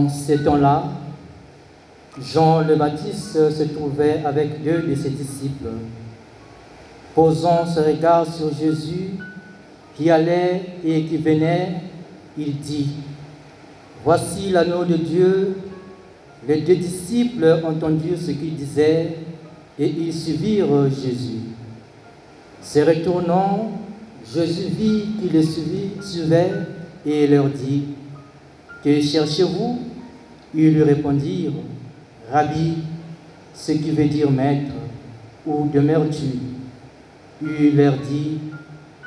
En ces temps-là, Jean le Baptiste se trouvait avec 2 de ses disciples. Posant son regard sur Jésus, qui allait et qui venait, il dit, « Voici l'agneau de Dieu. » Les 2 disciples entendirent ce qu'il disait et ils suivirent Jésus. Se retournant, Jésus vit qu'ils le suivaient et leur dit, « Que cherchez-vous » Ils lui répondirent, « Rabbi, ce qui veut dire maître, où demeures-tu » Il leur dit,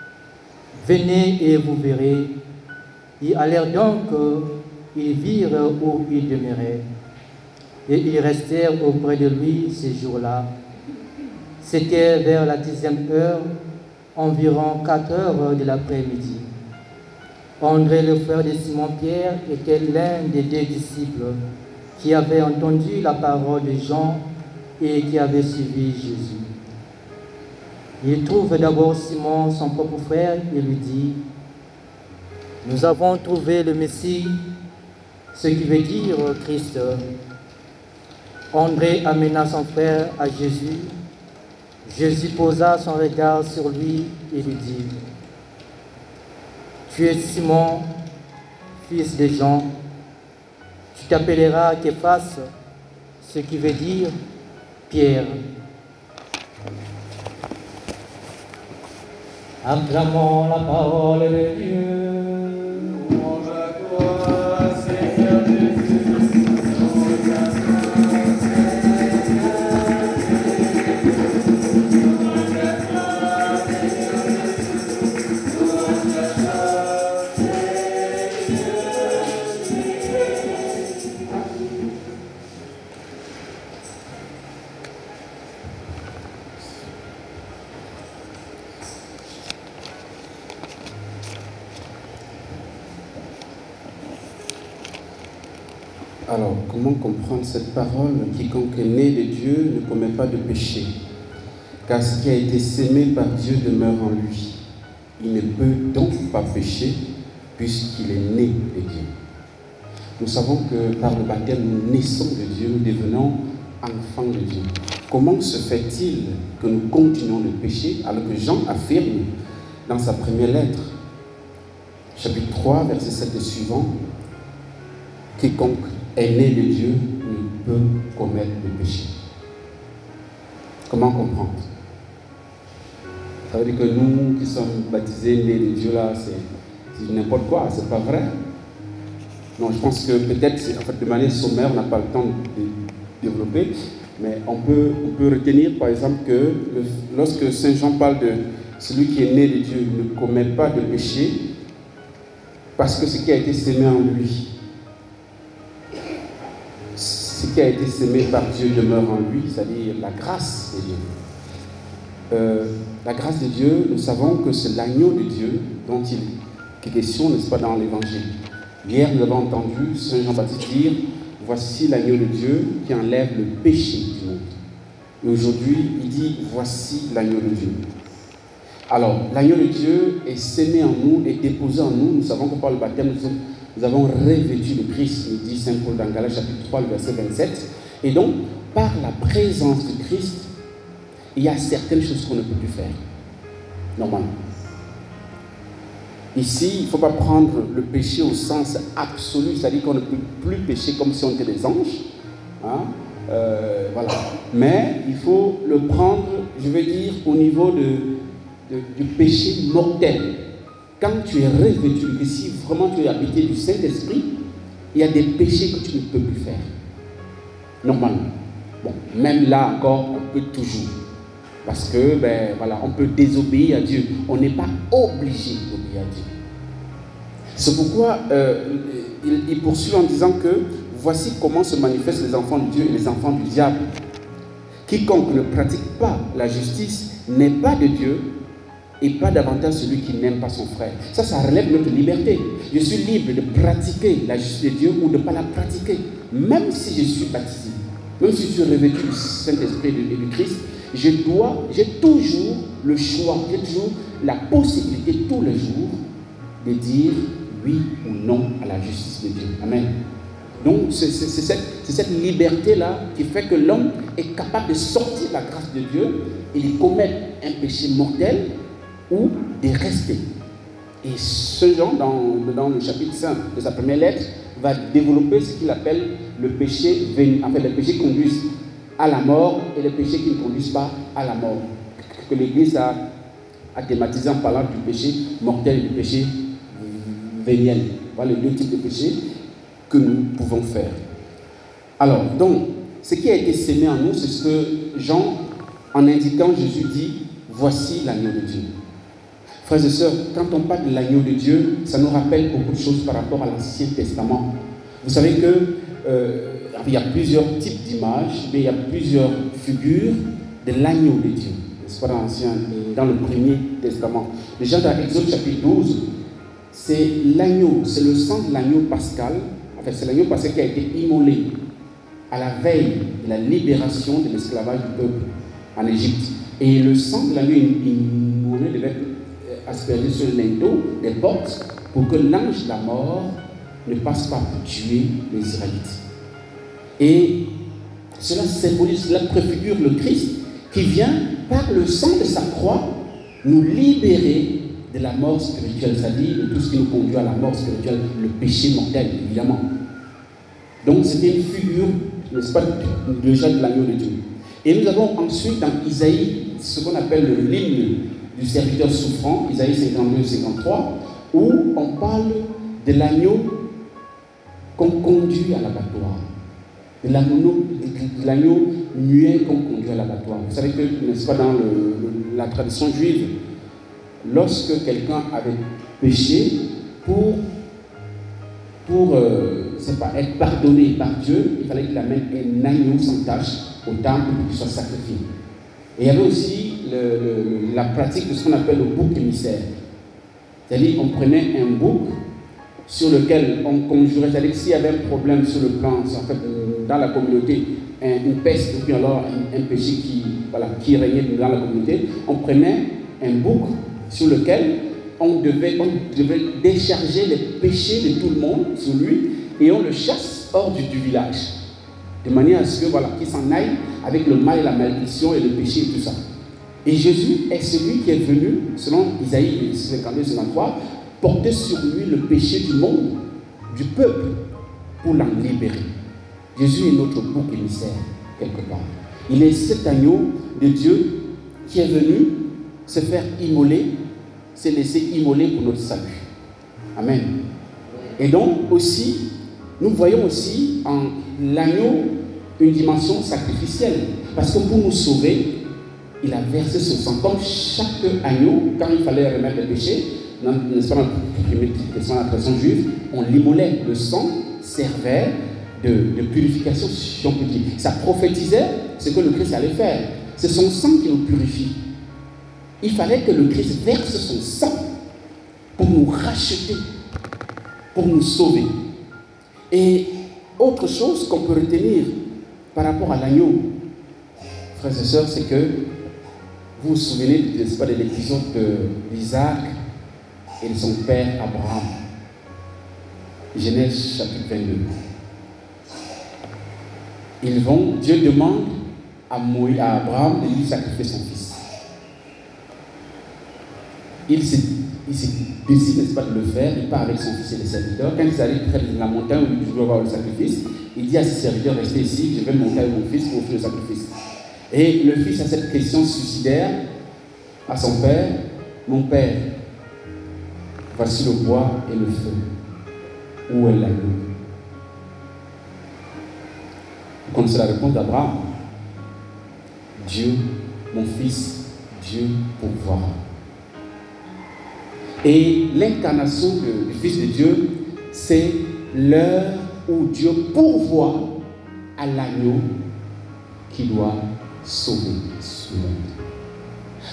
« Venez et vous verrez. » Ils allèrent donc, ils virent où il demeurait. Et ils restèrent auprès de lui ces jours-là. C'était vers la 10e heure, environ 4 heures de l'après-midi. André, le frère de Simon-Pierre, était l'un des 2 disciples qui avaient entendu la parole de Jean et qui avaient suivi Jésus. Il trouve d'abord Simon, son propre frère, et lui dit, « Nous avons trouvé le Messie, ce qui veut dire Christ. » André amena son frère à Jésus. Jésus posa son regard sur lui et lui dit, « Tu es Simon, fils de Jean. Tu t'appelleras Képhas, ce qui veut dire Pierre. » Acclamons la parole de Dieu. Alors, comment comprendre cette parole? Quiconque est né de Dieu ne commet pas de péché, car ce qui a été sémé par Dieu demeure en lui. Il ne peut donc pas pécher, puisqu'il est né de Dieu. Nous savons que par le baptême, nous naissons de Dieu, nous devenons enfants de Dieu. Comment se fait-il que nous continuons de pécher, alors que Jean affirme dans sa première lettre, chapitre 3, verset 7 et suivant, « Quiconque est né de Dieu ne peut commettre de péché. » Comment comprendre? Ça veut dire que nous qui sommes baptisés, nés de Dieu, là, c'est n'importe quoi, c'est pas vrai. Non, je pense que peut-être, en fait, de manière sommaire, on n'a pas le temps de développer, mais on peut retenir, par exemple, que lorsque Saint Jean parle de celui qui est né de Dieu ne commet pas de péché, parce que ce qui a été sémé en lui, ce qui a été sémé par Dieu demeure en lui, c'est-à-dire la grâce de Dieu. La grâce de Dieu, nous savons que c'est l'agneau de Dieu dont il est question, n'est-ce pas, dans l'Évangile. Hier, nous avons entendu Saint Jean-Baptiste dire « Voici l'agneau de Dieu qui enlève le péché du monde. » Et aujourd'hui, il dit « Voici l'agneau de Dieu. » Alors, l'agneau de Dieu est sémé en nous, est déposé en nous. Nous savons que par le baptême, nous avons revêtu le Christ, nous dit Saint Paul dans Galates chapitre 3, le verset 27. Et donc, par la présence de Christ, il y a certaines choses qu'on ne peut plus faire, normalement. Ici, il ne faut pas prendre le péché au sens absolu, c'est-à-dire qu'on ne peut plus pécher comme si on était des anges. Hein? Voilà. Mais il faut le prendre, je veux dire, au niveau du péché mortel. Quand tu es revêtu, et si vraiment tu es habité du Saint-Esprit, il y a des péchés que tu ne peux plus faire. Normalement. Bon, même là encore, on peut toujours. Parce que, ben, voilà, on peut désobéir à Dieu. On n'est pas obligé d'obéir à Dieu. C'est pourquoi il poursuit en disant que voici comment se manifestent les enfants de Dieu et les enfants du diable. Quiconque ne pratique pas la justice n'est pas de Dieu et pas davantage celui qui n'aime pas son frère. Ça relève de notre liberté. Je suis libre de pratiquer la justice de Dieu ou de ne pas la pratiquer. Même si je suis baptisé, même si je suis revêtu du Saint-Esprit et du Christ, j'ai toujours le choix, j'ai toujours la possibilité tous les jours de dire oui ou non à la justice de Dieu. Amen. Donc c'est cette liberté-là qui fait que l'homme est capable de sortir de la grâce de Dieu et de commettre un péché mortel ou de rester. Et ce Jean, dans le chapitre 5 de sa première lettre, va développer ce qu'il appelle le péché venu. En fait, les péchés qui conduisent à la mort et les péchés qui ne conduisent pas à la mort. Que l'Église a thématisé en parlant du péché mortel et du péché véniel. Voilà les deux types de péchés que nous pouvons faire. Alors, donc, ce qui a été sémé en nous, c'est ce que Jean, en indiquant Jésus, dit « Voici l'agneau de Dieu ». Frères et sœurs, quand on parle de l'agneau de Dieu, ça nous rappelle beaucoup de choses par rapport à l'Ancien Testament. Vous savez que il y a plusieurs types d'images, mais il y a plusieurs figures de l'agneau de Dieu. C'est pas dans le Premier Testament. Déjà dans Exode chapitre 12, c'est l'agneau, c'est le sang de l'agneau pascal. En fait, c'est l'agneau pascal qui a été immolé à la veille de la libération de l'esclavage du peuple en Égypte. Et le sang de l'agneau immolé devait être aspergé sur le linteau des portes pour que l'ange de la mort ne passe pas pour tuer les Israélites. Et cela symbolise, cela préfigure le Christ qui vient par le sang de sa croix nous libérer de la mort spirituelle, c'est-à-dire de tout ce qui nous conduit à la mort spirituelle, le péché mortel, évidemment. Donc c'était une figure, n'est-ce pas, déjà de l'agneau de Dieu. Et nous avons ensuite dans Isaïe ce qu'on appelle l'hymne du serviteur souffrant, Isaïe 52-53, où on parle de l'agneau qu'on conduit à l'abattoir, de l'agneau muet qu'on conduit à l'abattoir. Vous savez que, n'est-ce pas, dans la tradition juive, lorsque quelqu'un avait péché, pour être pardonné par Dieu, il fallait qu'il amène un agneau sans tache au temple pour qu'il soit sacrifié. Et il y avait aussi la pratique de ce qu'on appelle le bouc émissaire. C'est-à-dire qu'on prenait un bouc sur lequel on conjurait, c'est-à-dire que s'il y avait un problème sur le plan, en fait, dans la communauté, une peste, ou bien alors un péché qui régnait dans la communauté, on prenait un bouc sur lequel on devait décharger les péchés de tout le monde sur lui et on le chasse hors du village. De manière à ce que, qu'il s'en aille avec le mal et la malédiction et le péché et tout ça. Et Jésus est celui qui est venu, selon Isaïe 52-53, porter sur lui le péché du monde, du peuple, pour l'en libérer. Jésus est notre bouc émissaire, quelque part. Il est cet agneau de Dieu qui est venu se faire immoler, se laisser immoler pour notre salut. Amen. Et donc aussi, nous voyons aussi en l'agneau une dimension sacrificielle. Parce que pour nous sauver, il a versé son sang. Comme chaque agneau, quand il fallait remettre le péché, n'est-ce pas, dans la tradition juive, on l'immolait. Le sang servait de purification, si on peut dire. Ça prophétisait ce que le Christ allait faire. C'est son sang qui nous purifie. Il fallait que le Christ verse son sang pour nous racheter, pour nous sauver. Et autre chose qu'on peut retenir par rapport à l'agneau, frères et sœurs, c'est que vous vous souvenez, n'est-ce pas, de l'épisode d'Isaac et de son père Abraham. Genèse chapitre 22. Dieu demande à Abraham de lui sacrifier son fils. Il se décide, n'est-ce pas, de le faire. Il part avec son fils et les serviteurs. Quand ils arrivent près de la montagne où il doit avoir le sacrifice, il dit à ses serviteurs, restez ici, je vais monter avec mon fils pour offrir le sacrifice. Et le fils a cette question suicidaire à son père: mon père, voici le bois et le feu. Où est l'agneau? Vous connaissez la réponse d'Abraham: Dieu, mon fils, Dieu pourvoira. Et l'incarnation du Fils de Dieu, c'est l'heure où Dieu pourvoit à l'agneau qui doit sauver ce monde.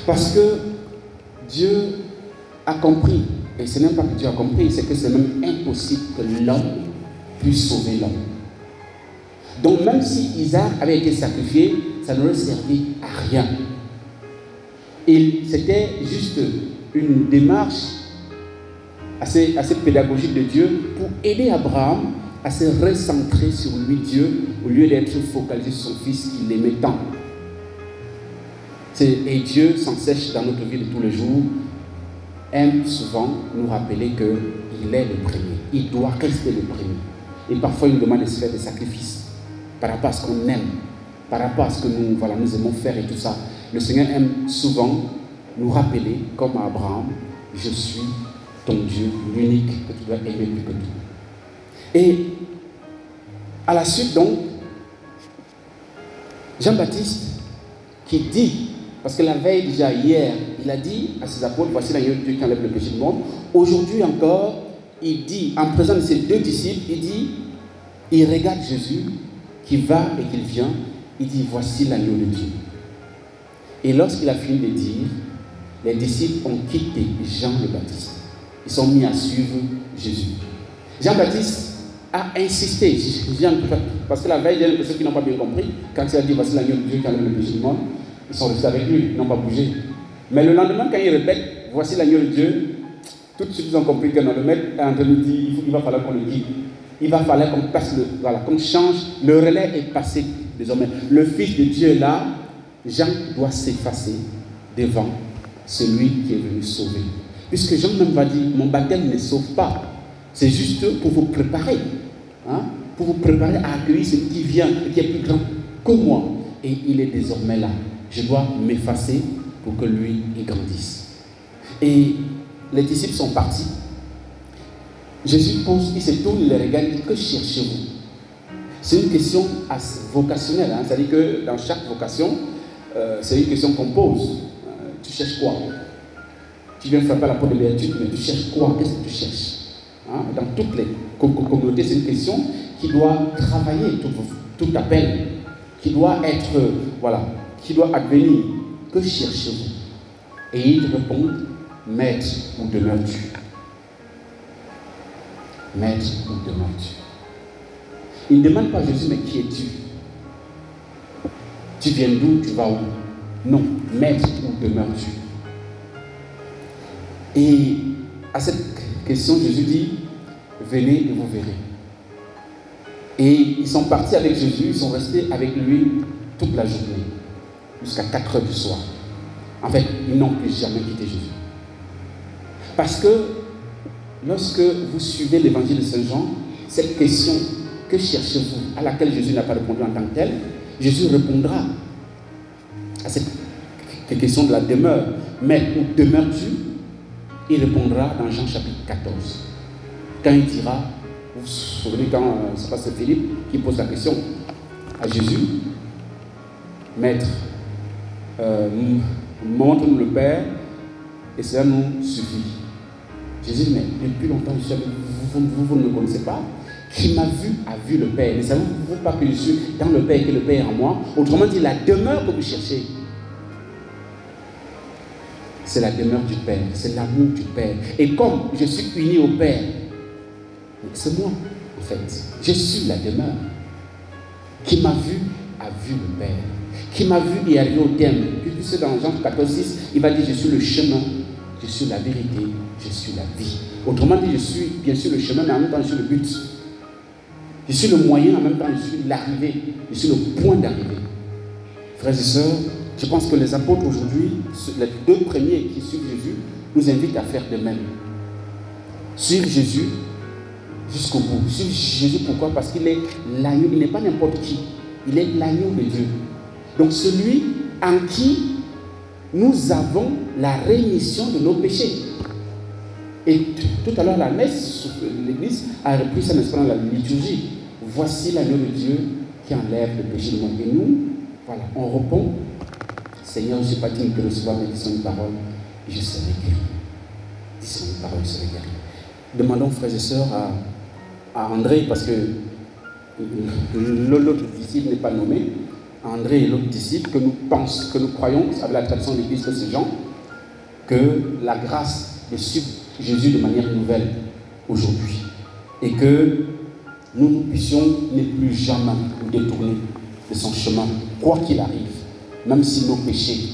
Parce que Dieu a compris, et ce n'est même pas que Dieu a compris, c'est que c'est même impossible que l'homme puisse sauver l'homme. Donc même si Isaac avait été sacrifié, ça n'aurait servi à rien. C'était juste une démarche assez pédagogique de Dieu pour aider Abraham à se recentrer sur lui, Dieu, au lieu d'être focalisé sur son Fils qu'il aimait tant. Et Dieu, sans cesse dans notre vie de tous les jours, aime souvent nous rappeler qu'il est le premier. Il doit rester le premier. Et parfois, il nous demande de se faire des sacrifices par rapport à ce qu'on aime, par rapport à ce que nous aimons faire et tout ça. Le Seigneur aime souvent nous rappeler, comme à Abraham, je suis ton Dieu, l'unique que tu dois aimer plus que tout. Et à la suite donc, Jean-Baptiste qui dit, parce que la veille déjà hier, il a dit à ses apôtres, voici l'agneau de Dieu qui enlève le péché du monde. Aujourd'hui encore, il dit, en présence de ses deux disciples, il regarde Jésus qui va et qui vient, il dit, voici l'agneau de Dieu. Et lorsqu'il a fini de dire, les disciples ont quitté Jean le Baptiste. Ils sont mis à suivre Jésus. Jean-Baptiste a insisté, parce que la veille, il y a des personnes qui n'ont pas bien compris, quand il a dit, voici l'agneau de Dieu qui enlève le péché du monde, ils sont restés avec lui, ils n'ont pas bougé. Mais le lendemain, quand il répète, voici l'agneau de Dieu, tout de suite ils ont compris que non, le maître est en train de dire, il va falloir qu'on le guide. Il va falloir qu'on passe qu'on change. Le relais est passé désormais. Le Fils de Dieu est là. Jean doit s'effacer devant celui qui est venu sauver. Puisque Jean même va dire, mon baptême ne sauve pas. C'est juste pour vous préparer. Pour vous préparer à accueillir celui qui vient et qui est plus grand que moi. Et il est désormais là. Je dois m'effacer pour que lui, il grandisse. Et les disciples sont partis. Jésus pose, il se tourne, il les regarde, il dit, que cherchez-vous? C'est une question vocationnelle. C'est-à-dire que dans chaque vocation, c'est une question qu'on pose. Tu cherches quoi? Tu viens frapper à la porte de l'étude, mais tu cherches quoi? Qu'est-ce que tu cherches? Dans toutes les communautés, c'est une question qui doit travailler tout appel, qui doit être, qui doit advenir. Que cherchez-vous? Et ils répondent, Maître, où demeures-tu? Maître, où demeures-tu? Il ne demande pas à Jésus, mais qui es-tu? Tu viens d'où? Tu vas où? Non, Maître, où demeures-tu? Et à cette question, Jésus dit, venez et vous verrez. Et ils sont partis avec Jésus, ils sont restés avec lui toute la journée, jusqu'à 4 heures du soir. En fait, ils n'ont plus jamais quitté Jésus. Parce que lorsque vous suivez l'évangile de Saint Jean, cette question, que cherchez-vous, à laquelle Jésus n'a pas répondu en tant que tel, Jésus répondra à cette question de la demeure. Mais où demeures-tu? Il répondra dans Jean chapitre 14. Quand il dira, vous vous souvenez quand c'est Philippe qui pose la question à Jésus, Maître, montre-nous le Père et cela nous suffit. Jésus dit, mais depuis longtemps je suis avec vous, vous ne me connaissez pas. Qui m'a vu a vu le Père. Ne savez-vous pas que je suis dans le Père et que le Père est en moi? Autrement dit, la demeure que vous cherchez, c'est la demeure du Père, c'est l'amour du Père. Et comme je suis uni au Père, c'est moi en fait. Je suis la demeure. Qui m'a vu a vu le Père. Qui m'a vu est arrivé au terme. Puisque dans Jean 14,6, il va dire, je suis le chemin, je suis la vérité, je suis la vie. Autrement dit, je suis bien sûr le chemin, mais en même temps je suis le but. Je suis le moyen, en même temps je suis l'arrivée, je suis le point d'arrivée. Frères et sœurs, je pense que les apôtres aujourd'hui, les deux premiers qui suivent Jésus, nous invitent à faire de même. Suivre Jésus jusqu'au bout. Suivre Jésus, pourquoi? Parce qu'il est l'agneau, il n'est pas n'importe qui. Il est l'agneau de Dieu. Donc celui en qui nous avons la rémission de nos péchés. Et tout à l'heure, la messe, l'église a repris ça dans la liturgie. Voici l'agneau de Dieu qui enlève le péché du monde. Et nous, voilà, on répond, Seigneur, je ne suis pas digne de recevoir, mais dis-moi une parole, je serai guéri. Dis-moi une parole, je serai guéri. Demandons, frères et sœurs, à André, parce que l'autre disciple n'est pas nommé, André et l'autre disciple, que nous croyons, avec la tradition de l'Église de ces gens, que la grâce de suivre Jésus de manière nouvelle aujourd'hui. Et que nous puissions ne plus jamais nous détourner de son chemin, quoi qu'il arrive, même si nos péchés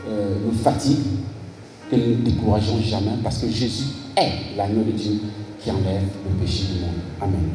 nous fatiguent, que nous ne décourageons jamais, parce que Jésus est l'agneau de Dieu qui enlève le péché du monde. Amen.